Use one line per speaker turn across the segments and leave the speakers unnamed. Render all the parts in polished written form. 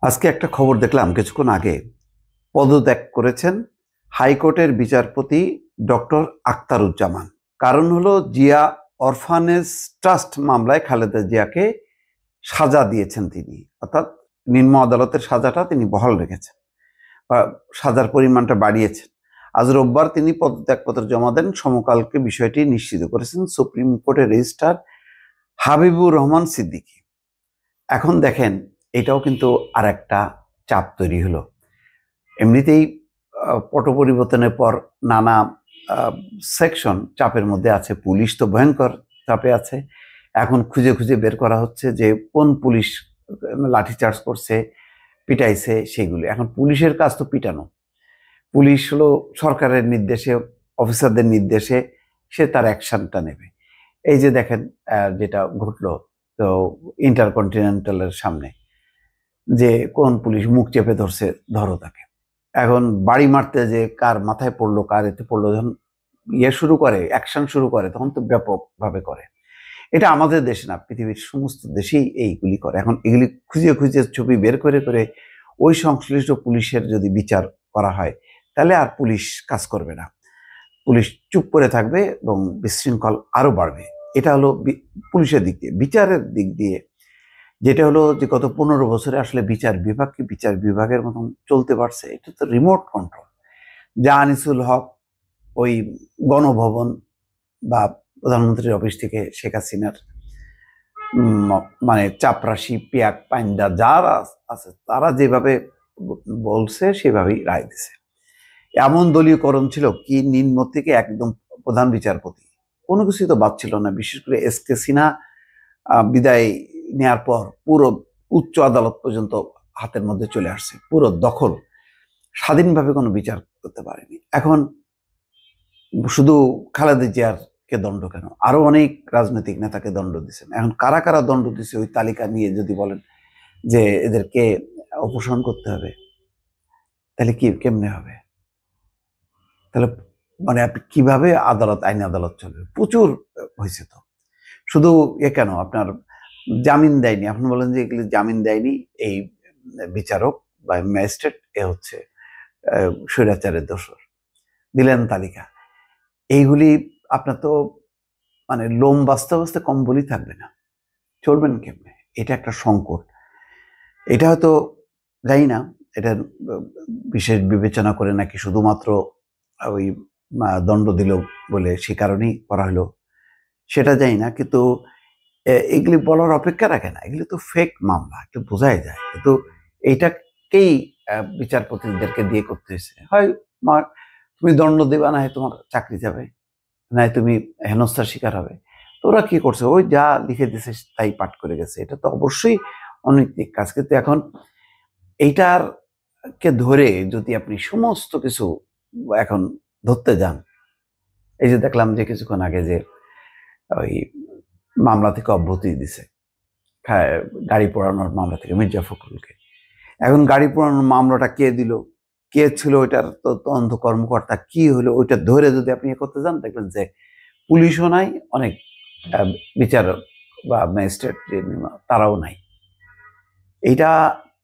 আজকে একটা খবর দেখলাম কিছুক্ষণ আগে। পদত্যাগ করেছেন হাইকোর্টের বিচারপতি ডক্টর আখতারুজ্জামান। কারণ হলো জিয়া অরফানেজ ট্রাস্ট মামলায় খালেদা জিয়াকে সাজা দিয়েছেন তিনি, অর্থাৎ নিম্ন আদালতের সাজাটা তিনি বহাল রেখেছেন বা সাজার পরিমাণটা বাড়িয়েছেন। আজ রোববার তিনি পদত্যাগপত্র জমা দেন। সমকালকে বিষয়টি নিশ্চিত করেছেন সুপ্রিম কোর্টের রেজিস্ট্রার হাবিবুর রহমান সিদ্দিকী। এখন দেখেন, এটাও কিন্তু আর একটা চাপ তৈরি হলো। এমনিতেই পট পরিবর্তনের পর নানা সেকশন চাপের মধ্যে আছে। পুলিশ তো ভয়ঙ্কর চাপে আছে। এখন খুঁজে খুঁজে বের করা হচ্ছে যে কোন পুলিশ লাঠিচার্জ করছে, পিটাইছে, সেগুলি। এখন পুলিশের কাজ তো পিটানো। পুলিশ হলো সরকারের নির্দেশে, অফিসারদের নির্দেশে সে তার অ্যাকশনটা নেবে। এই যে দেখেন যেটা ঘটলো, তো ইন্টারকন্টিনেন্টালের সামনে যে কোন পুলিশ মুখ চেপে ধরছে, ধরো তাকে। এখন বাড়ি মারতে যে কার মাথায় পড়লো, কার এতে পড়লো, যখন শুরু করে, অ্যাকশন শুরু করে, তখন তো ব্যাপকভাবে করে। এটা আমাদের দেশে না, পৃথিবীর সমস্ত দেশেই এইগুলি করে। এখন এগুলি খুঁজে খুঁজে ছবি বের করে করে ওই সংশ্লিষ্ট পুলিশের যদি বিচার করা হয়, তাহলে আর পুলিশ কাজ করবে না। পুলিশ চুপ করে থাকবে এবং বিশৃঙ্খল আরো বাড়বে। এটা হলো পুলিশের দিক দিয়ে। বিচারের দিক দিয়ে যেটা হলো যে গত 15 বছরে আসলে বিচার বিভাগ কি বিচার বিভাগের মতন চলতে পারছে? এটা তো রিমোট কন্ট্রোল। যা আনিসুল হক ওই গণভবন বা প্রধানমন্ত্রীর অফিস থেকে শেখ হাসিনার মানে চাপরাশি, পিয়াক, পাইন্দা যারা আছে তারা যেভাবে বলছে সেভাবেই রায় দিছে। এমন দলীয়করণ ছিল কি, নিম্ন থেকে একদম প্রধান বিচারপতি কোনো কিছুই তো বাদ ছিল না। বিশেষ করে এস.কে. সিনহা বিদায় নেয়ার পর পুরো উচ্চ আদালত পর্যন্ত হাতের মধ্যে চলে আসছে, পুরো দখল। স্বাধীনভাবে কোনো বিচার করতে পারেনি। এখন শুধু খালেদা জিয়ার কে দণ্ড কেন, আরো অনেক রাজনৈতিক নেতাকে দণ্ড দিচ্ছেন। এখন কারা কারা দণ্ড দিচ্ছে ওই তালিকা নিয়ে যদি বলেন যে এদেরকে অপসারণ করতে হবে, তাহলে কি কেমনে হবে? তাহলে মানে আপনি কিভাবে আদালত, আইন আদালত চলবে? প্রচুর হয়েছে তো। শুধু কেন আপনার জামিন দেয়নি, আপনি বলেন যে এগুলি জামিন দেয়নি এই বিচারক বা ম্যাজিস্ট্রেট, এ হচ্ছে স্বৈরাচারের দোষর, দিলেন তালিকা। এইগুলি আপনার তো মানে লোম বাঁচতে বাঁচতে কম্বলই থাকবে না, চলবেন কেমনে? এটা একটা সংকট। এটা হয়তো জানি না, এটার বিশেষ বিবেচনা করে নাকি শুধুমাত্র ওই দণ্ড দিল বলে সে কারণেই করা হলো, সেটা জানি না। কিন্তু এগুলি বলার অপেক্ষা রাখে না, এগুলি তো ফেক মামলা, একটু বোঝাই যায়। কিন্তু এইটাকেই বিচারপতিদেরকে দিয়ে করতে হয়েছে। হয় তুমি দণ্ড দেবা, না হয় তোমার চাকরি যাবে, না হয় তুমি হেনস্থার শিকার হবে। তো ওরা কি করছে, ওই যা লিখে দিছে তাই পাঠ করে গেছে। এটা তো অবশ্যই অনৈতিক কাজ। কিন্তু এখন এইটার কে ধরে যদি আপনি সমস্ত কিছু এখন ধরতে যান, এই যে দেখলাম যে কিছুক্ষণ আগে যে ওই মামলা থেকে অব্যাহতি দিছে, গাড়ি পোড়ানোর মামলা থেকে মির্জা ফখরুলকে। এখন গাড়ি পোড়ানোর মামলাটা কে দিল, কে ছিল ওইটার তদন্ত কর্মকর্তা, কি হলো, ওইটা ধরে যদি আপনি করতে যান, দেখবেন যে পুলিশও নাই, অনেক বিচারক বা ম্যাজিস্ট্রেট তারাও নাই। এইটা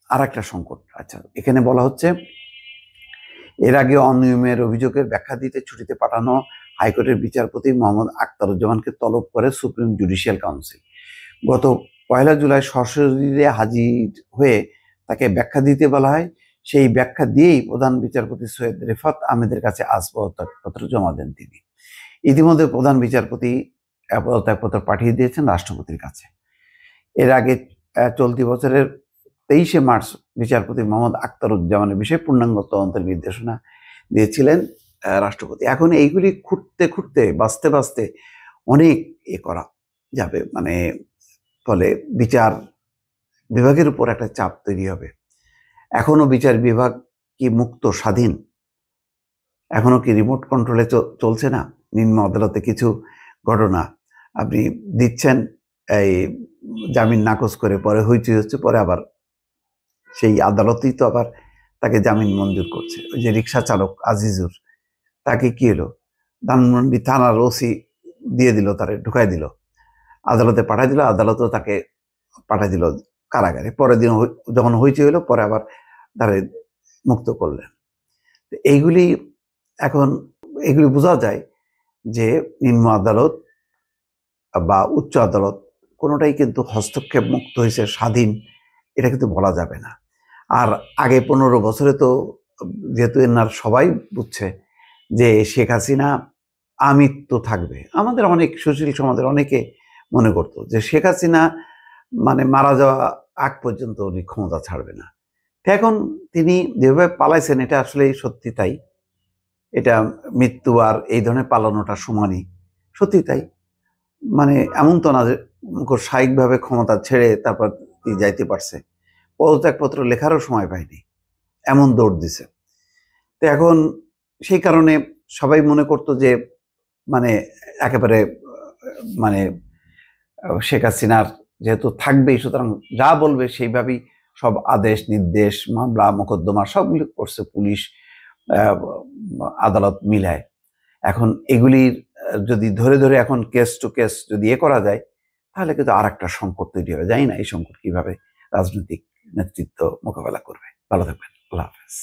আর একটা সংকট। আচ্ছা, এখানে বলা হচ্ছে এর আগে অনিয়মের অভিযোগের ব্যাখ্যা দিতে ছুটিতে পাঠানো হাইকোর্টের বিচারপতি মোহাম্মদ আখতারুজ্জামানকে তলব করে সুপ্রিম জুডিশিয়াল কাউন্সিল। গত 1 জুলাই সশরীরে হাজির হয়ে তাকে ব্যাখ্যা দিতে বলা হয়। সেই ব্যাখ্যা দিয়েই প্রধান বিচারপতি সৈয়দ রেফাত আহমেদের কাছে আজ পদত্যাগপত্র জমা দেন তিনি। ইতিমধ্যে প্রধান বিচারপতি পদত্যাগপত্র পাঠিয়ে দিয়েছেন রাষ্ট্রপতির কাছে। এর আগে চলতি বছরের 23 মার্চ বিচারপতি মোহাম্মদ আখতারুজ্জামানের বিষয়ে পূর্ণাঙ্গ তদন্তের নির্দেশনা দিয়েছিলেন রাষ্ট্রপতি। এখন এইগুলি খুঁড়তে খুঁড়তে বাঁচতে বাঁচতে অনেক করা যাবে, মানে ফলে বিচার বিভাগের উপর একটা চাপ তৈরি হবে। এখনো বিচার বিভাগ কি মুক্ত, স্বাধীন? এখনো কি রিমোট কন্ট্রোলে চলছে না? নিম্ন আদালতে কিছু ঘটনা আপনি দিচ্ছেন, এই জামিন নাকচ করে, পরে হইচই হচ্ছে, পরে আবার সেই আদালতই তো আবার তাকে জামিন মঞ্জুর করছে। ওই যে রিক্সা চালক আজিজুর, তাকে কি হলো, ধানমন্ডি থানার ওসি দিয়ে দিল, তারে ঢুকাই দিল, আদালতে পাঠাই দিল, আদালতও তাকে পাঠাই দিল কারাগারে। পরের দিন যখন হইচই হলো, পরে আবার তারা মুক্ত করলেন। এইগুলি এখন এগুলি বোঝা যায় যে নিম্ন আদালত বা উচ্চ আদালত কোনোটাই কিন্তু হস্তক্ষেপ মুক্ত হয়েছে, স্বাধীন, এটা কিন্তু বলা যাবে না। আর আগে 15 বছরে তো যেহেতু এনার সবাই বুঝছে যে শেখ হাসিনা আমৃত্যু থাকবে, আমাদের অনেক সুশীল সমাজের অনেকে মনে করতো যে শেখ হাসিনা মানে মারা যাওয়া আগ পর্যন্ত উনি ক্ষমতা ছাড়বে না। এখন তিনি যেভাবে পালাইছেন, এটা আসলে সত্যি তাই। এটা মৃত্যু আর এই ধরনের পালানোটা সমানই, সত্যি তাই। মানে এমন তো না যে স্বাভাবিকভাবে ক্ষমতা ছেড়ে তারপর তিনি যাইতে পারছে, পদত্যাগপত্র লেখারও সময় পায়নি, এমন দৌড় দিছে। তো এখন সেই কারণে সবাই মনে করতো যে মানে একেবারে মানে শেখ হাসিনার যেহেতু থাকবেই, সুতরাং যা বলবে সেইভাবেই সব আদেশ নির্দেশ, মামলা মোকদ্দমা সবগুলি করছে পুলিশ, আদালত মিলায়। এখন এগুলির যদি ধরে ধরে এখন কেস টু কেস যদি করা যায়, তাহলে কিন্তু আর একটা সংকট তৈরি হবে। জানি না এই সংকট কিভাবে রাজনৈতিক নেতৃত্ব মোকাবেলা করবে। ভালো থাকবেন। আল্লাহ হাফেজ।